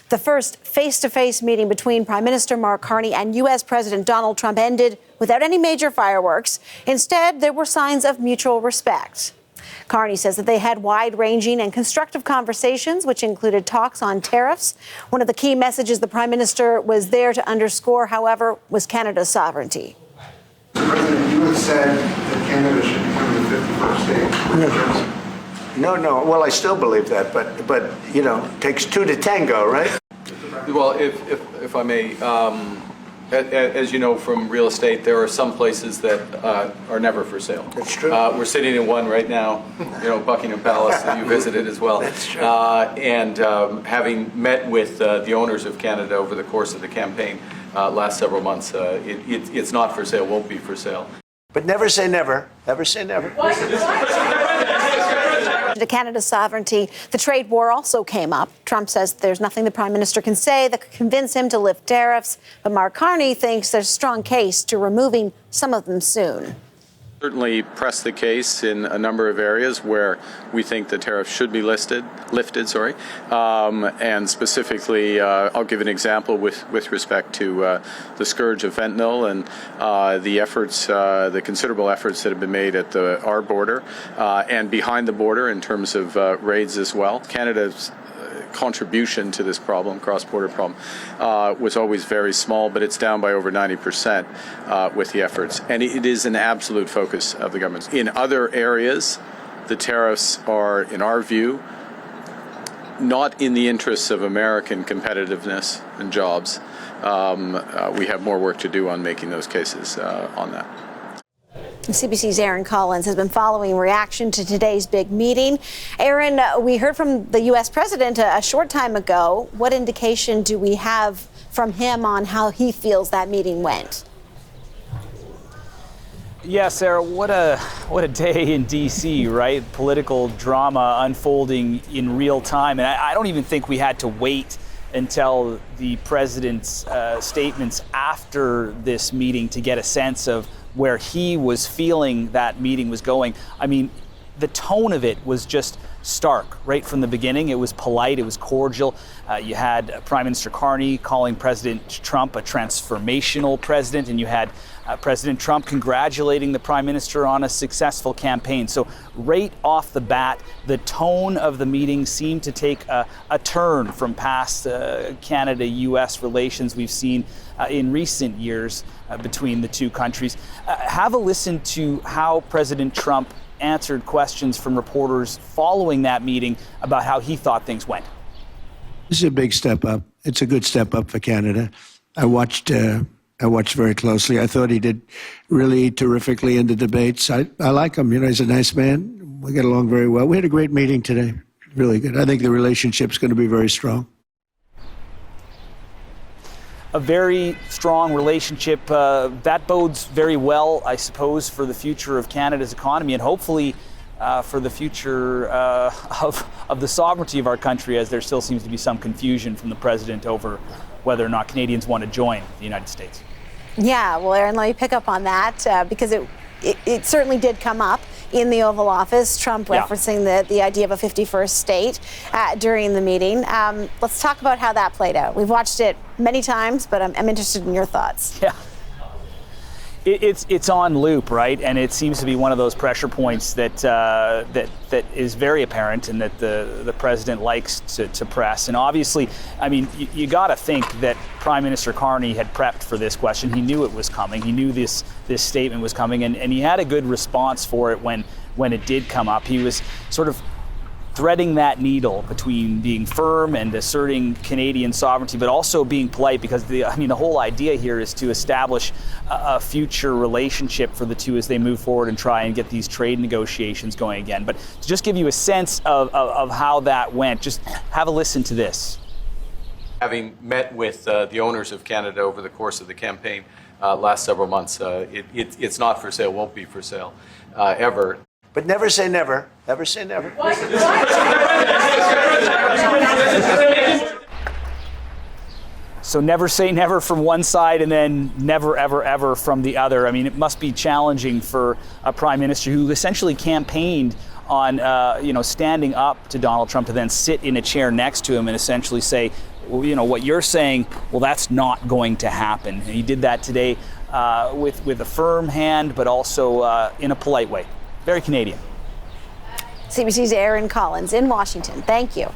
The first face-to-face meeting between Prime Minister Mark Carney and U.S. President Donald Trump ended without any major fireworks. Instead, there were signs of mutual respect. Carney says that they had wide-ranging and constructive conversations, which included talks on tariffs. One of the key messages the Prime Minister was there to underscore, however, was Canada's sovereignty. Mr. President, you have said that Canada should become the 51st state. No. Well, I still believe that, but you know, it takes two to tango, right? Well, if I may, as you know from real estate, there are some places that are never for sale. That's true. We're sitting in one right now, you know, Buckingham Palace, that you visited as well. That's true. And having met with the owners of Canada over the course of the campaign last several months, it's not for sale, won't be for sale. But never say never. Never say never. To Canada's sovereignty, the trade war also came up. Trump says there's nothing the Prime Minister can say that could convince him to lift tariffs, but Mark Carney thinks there's a strong case to removing some of them soon. Certainly press the case in a number of areas where we think the tariffs should be lifted. And specifically, I'll give an example with respect to the scourge of fentanyl and the considerable efforts that have been made at our border and behind the border in terms of raids as well. Canada's contribution to this problem, cross-border problem, was always very small, but it's down by over 90% with the efforts. And it is an absolute focus of the government. In other areas, the tariffs are, in our view, not in the interests of American competitiveness and jobs. We have more work to do on making those cases on that. CBC's Erin Collins has been following reaction to today's big meeting. Erin, we heard from the U.S. president a short time ago. What indication do we have from him on how he feels that meeting went? Yeah, Sarah, what a day in D.C., right? Political drama unfolding in real time. And I don't even think we had to wait until the president's statements after this meeting to get a sense of where he was feeling that meeting was going. I mean, the tone of it was just stark right from the beginning. It was polite, it was cordial. You had Prime Minister Carney calling President Trump a transformational president, and you had President Trump congratulating the Prime Minister on a successful campaign. So right off the bat, the tone of the meeting seemed to take a turn from past Canada-U.S. relations we've seen in recent years between the two countries. Have a listen to how President Trump answered questions from reporters following that meeting about how he thought things went. This is a big step up. It's a good step up for Canada. I watched very closely. I thought he did really terrifically in the debates. I like him. You know, he's a nice man. We get along very well. We had a great meeting today. Really good. I think the relationship's going to be very strong. A very strong relationship. That bodes very well, I suppose, for the future of Canada's economy and hopefully for the future of the sovereignty of our country, as there still seems to be some confusion from the president over whether or not Canadians want to join the United States. Yeah, well, Erin, let me pick up on that because it certainly did come up in the Oval Office, Trump referencing the idea of a 51st state during the meeting. Let's talk about how that played out. We've watched it many times, but I'm interested in your thoughts. Yeah. It's on loop, right? And it seems to be one of those pressure points that is very apparent and that the president likes to press. And obviously, I mean, you got to think that Prime Minister Carney had prepped for this question. He knew it was coming. He knew this statement was coming, and he had a good response for it when it did come up. He was sort of threading that needle between being firm and asserting Canadian sovereignty, but also being polite, because the whole idea here is to establish a future relationship for the two as they move forward and try and get these trade negotiations going again. But to just give you a sense of how that went, just have a listen to this. Having met with the owners of Canada over the course of the campaign last several months, it's not for sale, won't be for sale ever. But never say never. Never say never. So never say never from one side and then never, ever, ever from the other. I mean, it must be challenging for a prime minister who essentially campaigned on, standing up to Donald Trump to then sit in a chair next to him and essentially say, what you're saying, well, that's not going to happen. And he did that today with a firm hand, but also in a polite way. Very Canadian. CBC's Erin Collins in Washington. Thank you.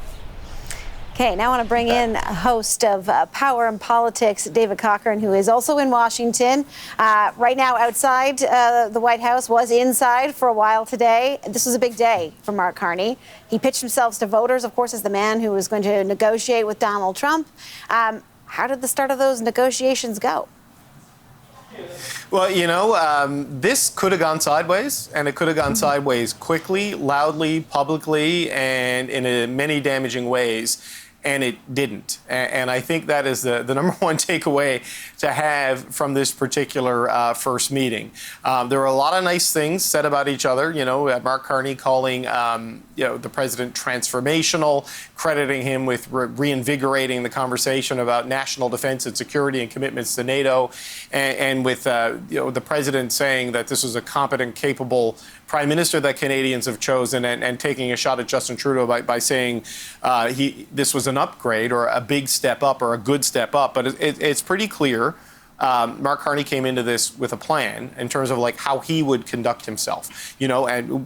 Okay, now I want to bring in a host of Power and Politics, David Cochrane, who is also in Washington. Right now outside the White House, was inside for a while today. This was a big day for Mark Carney. He pitched himself to voters, of course, as the man who was going to negotiate with Donald Trump. How did the start of those negotiations go? Well, this could have gone sideways, and it could have gone sideways quickly, loudly, publicly, and in many damaging ways. And it didn't. And I think that is the number one takeaway to have from this particular first meeting. There were a lot of nice things said about each other. Mark Carney calling the president transformational, crediting him with reinvigorating the conversation about national defense and security and commitments to NATO, and with the president saying that this was a competent, capable prime minister that Canadians have chosen, and taking a shot at Justin Trudeau by saying this was an upgrade or a big step up or a good step up. But it's pretty clear Mark Carney came into this with a plan in terms of how he would conduct himself, and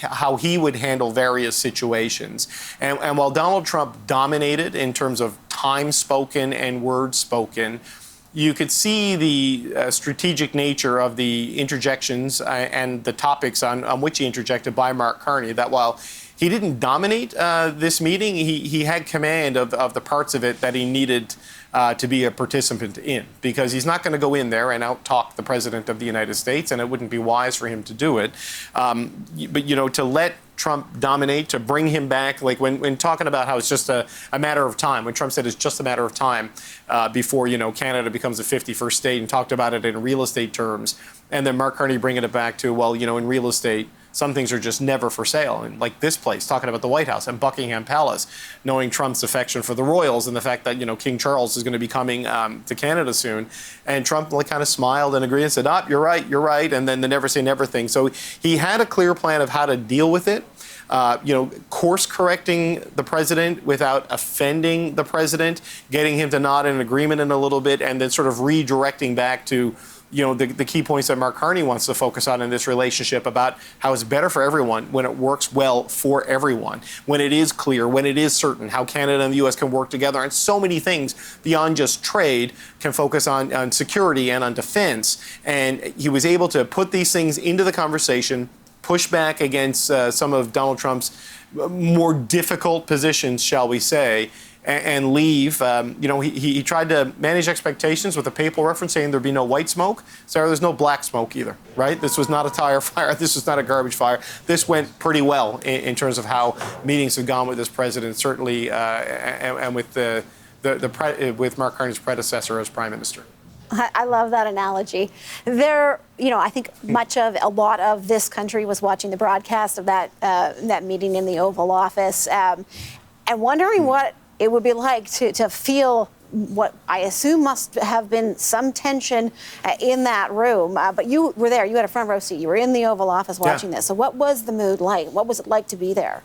how he would handle various situations. And while Donald Trump dominated in terms of time spoken and words spoken, you could see the strategic nature of the interjections and the topics on which he interjected by Mark Carney, that while he didn't dominate this meeting, he had command of the parts of it that he needed to be a participant in, because he's not going to go in there and out-talk the President of the United States, and it wouldn't be wise for him to do it. But, to let Trump dominate, to bring him back, when talking about how it's just a matter of time, when Trump said it's just a matter of time before, Canada becomes a 51st state, and talked about it in real estate terms, and then Mark Carney bringing it back to, in real estate, some things are just never for sale. And like this place, talking about the White House and Buckingham Palace, knowing Trump's affection for the royals and the fact that, King Charles is going to be coming to Canada soon. And Trump kind of smiled and agreed and said, you're right. And then the never say never thing. So he had a clear plan of how to deal with it. Course correcting the president without offending the president, getting him to nod in agreement in a little bit, and then sort of redirecting back to the key points that Mark Carney wants to focus on in this relationship, about how it's better for everyone when it works well for everyone, when it is clear, when it is certain, how Canada and the U.S. can work together, and so many things beyond just trade can focus on security and on defense. And he was able to put these things into the conversation, push back against some of Donald Trump's more difficult positions, shall we say, and leave. He tried to manage expectations with a papal reference saying there'd be no white smoke. Sorry, there's no black smoke either, right? This was not a tire fire. This was not a garbage fire. This went pretty well in terms of how meetings have gone with this president, certainly, and with with Mark Carney's predecessor as prime minister. I love that analogy. I think a lot of this country was watching the broadcast of that meeting in the Oval Office, and wondering what it would be like to feel what I assume must have been some tension in that room. But you were there. You had a front row seat. You were in the Oval Office watching this. So what was the mood like? What was it like to be there?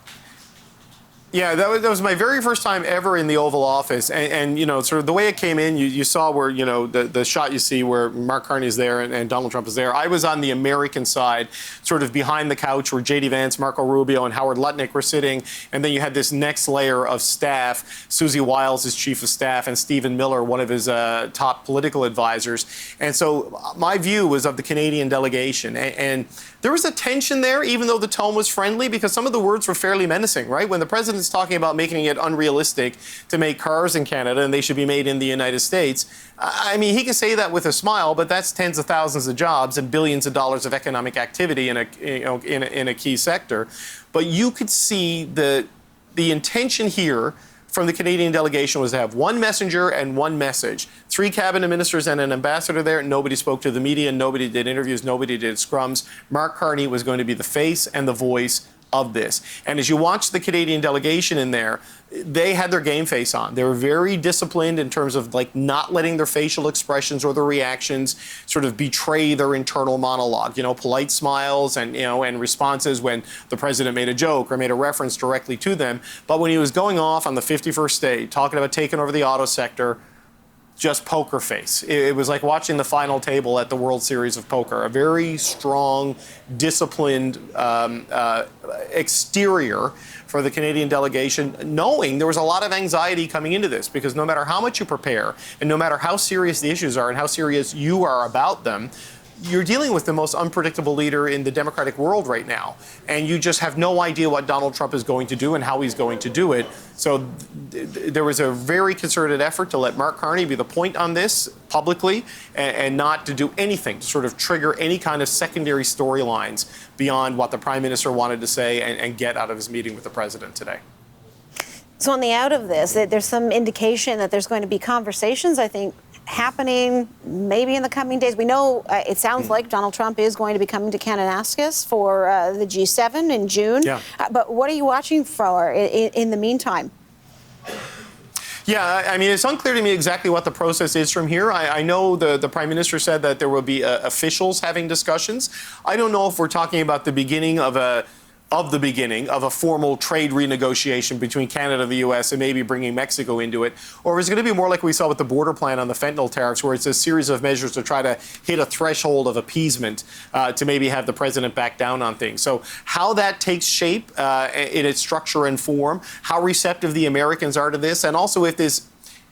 Yeah, that was my very first time ever in the Oval Office, and sort of the way it came in, you saw where the shot you see where Mark Carney is there and Donald Trump is there. I was on the American side, sort of behind the couch where J.D. Vance, Marco Rubio, and Howard Lutnick were sitting, and then you had this next layer of staff, Susie Wiles, his chief of staff, and Stephen Miller, one of his top political advisors. And so my view was of the Canadian delegation, and there was a tension there, even though the tone was friendly, because some of the words were fairly menacing, right? When the president's talking about making it unrealistic to make cars in Canada and they should be made in the United States, I mean, he can say that with a smile, but that's tens of thousands of jobs and billions of dollars of economic activity in a key sector. But you could see the intention here from the Canadian delegation was to have one messenger and one message. 3 cabinet ministers and an ambassador there. Nobody spoke to the media. Nobody did interviews. Nobody did scrums. Mark Carney was going to be the face and the voice of this. And as you watch the Canadian delegation in there, they had their game face on. They were very disciplined in terms of like not letting their facial expressions or their reactions sort of betray their internal monologue. You know, polite smiles and, you know, and responses when the president made a joke or made a reference directly to them. But when he was going off on the 51st day, talking about taking over the auto sector, just poker face. It was like watching the final table at the World Series of Poker. A very strong, disciplined exterior for the Canadian delegation, knowing there was a lot of anxiety coming into this, because no matter how much you prepare and no matter how serious the issues are and how serious you are about them, you're dealing with the most unpredictable leader in the democratic world right now. And you just have no idea what Donald Trump is going to do and how he's going to do it. So there was a very concerted effort to let Mark Carney be the point on this publicly and not to do anything to sort of trigger any kind of secondary storylines beyond what the Prime Minister wanted to say and get out of his meeting with the President today. So on the out of this, there's some indication that there's going to be conversations, I think, happening maybe in the coming days. We know it sounds like Donald Trump is going to be coming to Kananaskis for the G7 in June. Yeah. But what are you watching for in the meantime? Yeah, I mean, it's unclear to me exactly what the process is from here. I know the Prime Minister said that there will be officials having discussions. I don't know if we're talking about the beginning of a formal trade renegotiation between Canada and the U.S. and maybe bringing Mexico into it, or is it going to be more like we saw with the border plan on the fentanyl tariffs, where it's a series of measures to try to hit a threshold of appeasement to maybe have the president back down on things. So how that takes shape in its structure and form, how receptive the Americans are to this, and also if this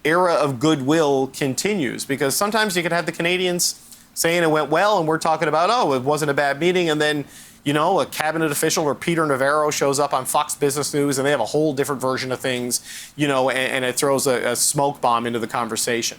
era of goodwill continues, because sometimes you can have the Canadians saying it went well, and we're talking about, oh, it wasn't a bad meeting, and then you know, a cabinet official or Peter Navarro shows up on Fox Business News and they have a whole different version of things, you know, and it throws a smoke bomb into the conversation.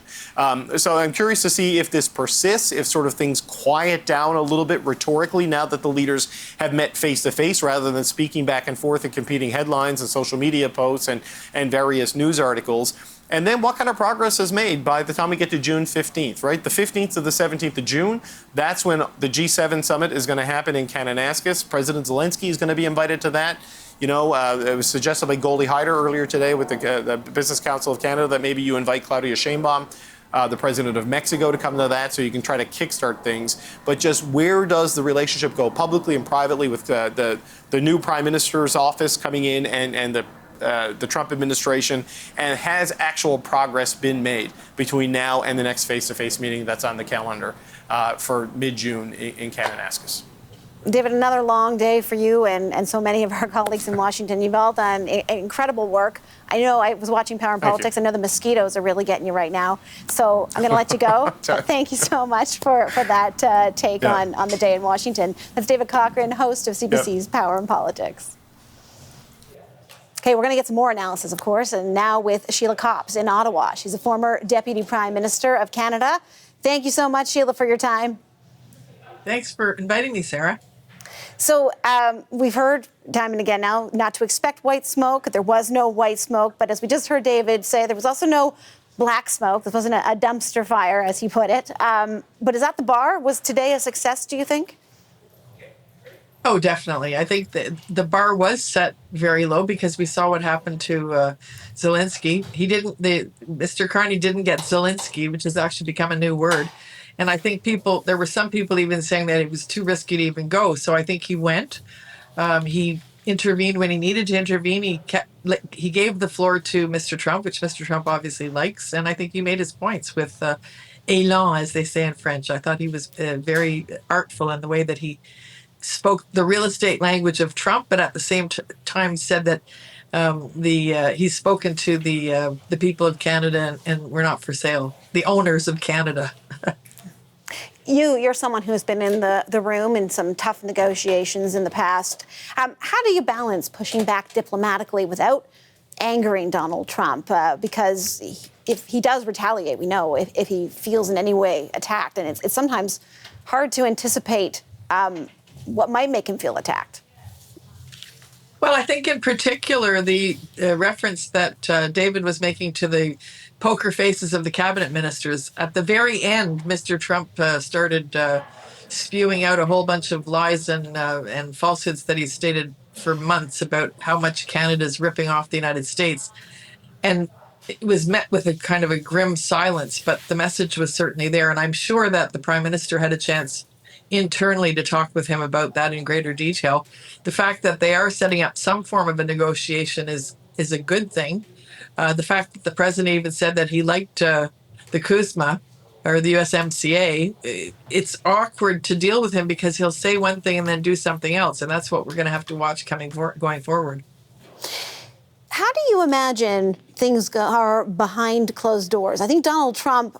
So I'm curious to see if this persists, if sort of things quiet down a little bit rhetorically now that the leaders have met face to face rather than speaking back and forth in competing headlines and social media posts and various news articles. And then what kind of progress is made by the time we get to June 15th, right? The 15th to the 17th of June, that's when the G7 summit is going to happen in Kananaskis. President Zelensky is going to be invited to that. You know, it was suggested by Goldie Hyder earlier today with the Business Council of Canada that maybe you invite Claudia Sheinbaum, the president of Mexico, to come to that so you can try to kickstart things. But just where does the relationship go publicly and privately with the new Prime Minister's office coming in and the Trump administration, and has actual progress been made between now and the next face-to-face meeting that's on the calendar for mid-June in Kananaskis? David, another long day for you and so many of our colleagues in Washington. You've all done incredible work. I know I was watching Power and Politics. I know the mosquitoes are really getting you right now. So I'm going to let you go. But thank you so much for that take on the day in Washington. That's David Cochrane, host of CBC's Power and Politics. Okay, we're going to get some more analysis, of course, and now with Sheila Copps in Ottawa. She's a former Deputy Prime Minister of Canada. Thank you so much, Sheila, for your time. Thanks for inviting me, Sarah. So we've heard time and again now not to expect white smoke. There was no white smoke, but as we just heard David say, there was also no black smoke. This wasn't a dumpster fire, as he put it. But is that the bar? Was today a success, do you think? Oh, definitely. I think that the bar was set very low because we saw what happened to Zelensky. Mr. Carney didn't get Zelensky, which has actually become a new word. And I think there were some people even saying that it was too risky to even go. So I think he went. He intervened when he needed to intervene. He gave the floor to Mr. Trump, which Mr. Trump obviously likes. And I think he made his points with élan, as they say in French. I thought he was very artful in the way that he spoke the real estate language of Trump, but at the same time said that he's spoken to the people of Canada and we're not for sale, the owners of Canada. You're someone who's been in the room in some tough negotiations in the past. How do you balance pushing back diplomatically without angering Donald Trump? Because if he does retaliate, we know if he feels in any way attacked, and it's sometimes hard to anticipate what might make him feel attacked. Well, I think in particular, the reference that David was making to the poker faces of the cabinet ministers, at the very end, Mr. Trump started spewing out a whole bunch of lies and falsehoods that he stated for months about how much Canada's ripping off the United States. And it was met with a kind of a grim silence, but the message was certainly there. And I'm sure that the Prime Minister had a chance internally to talk with him about that in greater detail. The fact that they are setting up some form of a negotiation is a good thing. The fact that the President even said that he liked the CUSMA or the USMCA, it's awkward to deal with him because he'll say one thing and then do something else. And that's what we're going to have to watch going forward. How do you imagine things are behind closed doors? I think Donald Trump,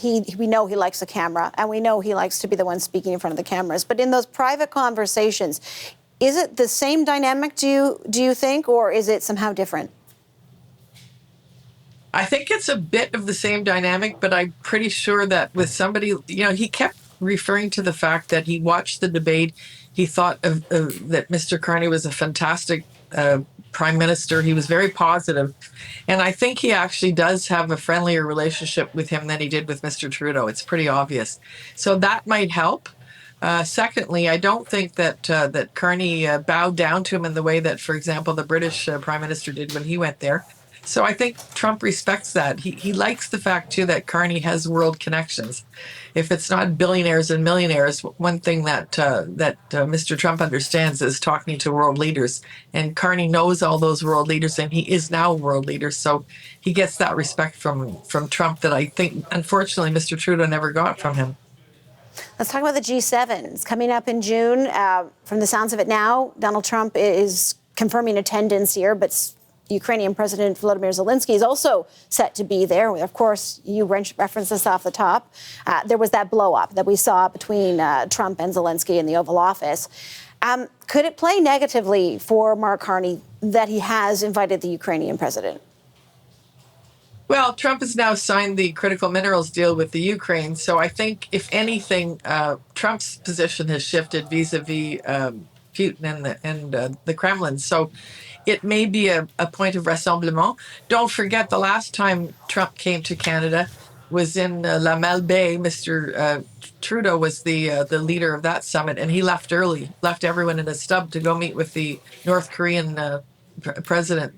we know he likes the camera, and we know he likes to be the one speaking in front of the cameras. But in those private conversations, is it the same dynamic, do you think, or is it somehow different? I think it's a bit of the same dynamic, but I'm pretty sure that with somebody, he kept referring to the fact that he watched the debate. He thought that Mr. Carney was a fantastic Prime Minister. He was very positive. And I think he actually does have a friendlier relationship with him than he did with Mr. Trudeau. It's pretty obvious. So that might help. Secondly, I don't think that Carney bowed down to him in the way that, for example, the British Prime Minister did when he went there. So I think Trump respects that. He likes the fact, too, that Carney has world connections. If it's not billionaires and millionaires, one thing that Mr. Trump understands is talking to world leaders. And Carney knows all those world leaders, and he is now a world leader. So he gets that respect from Trump that I think, unfortunately, Mr. Trudeau never got from him. Let's talk about the G7. It's coming up in June. From the sounds of it now, Donald Trump is confirming attendance here, but Ukrainian President Volodymyr Zelensky is also set to be there. Of course, you referenced this off the top. There was that blow-up that we saw between Trump and Zelensky in the Oval Office. Could it play negatively for Mark Carney that he has invited the Ukrainian president? Well, Trump has now signed the critical minerals deal with the Ukraine. So I think, if anything, Trump's position has shifted vis-a-vis Putin and the Kremlin. So it may be a point of rassemblement. Don't forget, the last time Trump came to Canada was in La Malbaie. Mr. Trudeau was the leader of that summit, and he left early, left everyone in a stub to go meet with the North Korean president.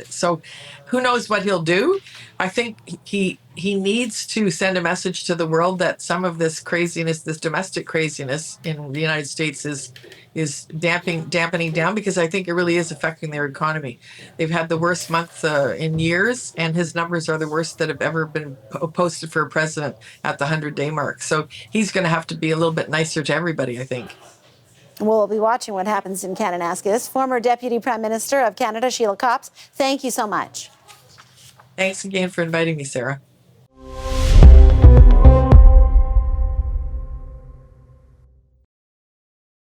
So who knows what he'll do? I think he needs to send a message to the world that some of this craziness, this domestic craziness in the United States is dampening down, because I think it really is affecting their economy. They've had the worst month in years, and his numbers are the worst that have ever been posted for a president at the 100-day mark. So he's going to have to be a little bit nicer to everybody, I think. We'll be watching what happens in Kananaskis. Former Deputy Prime Minister of Canada, Sheila Copps, thank you so much. Thanks again for inviting me, Sarah.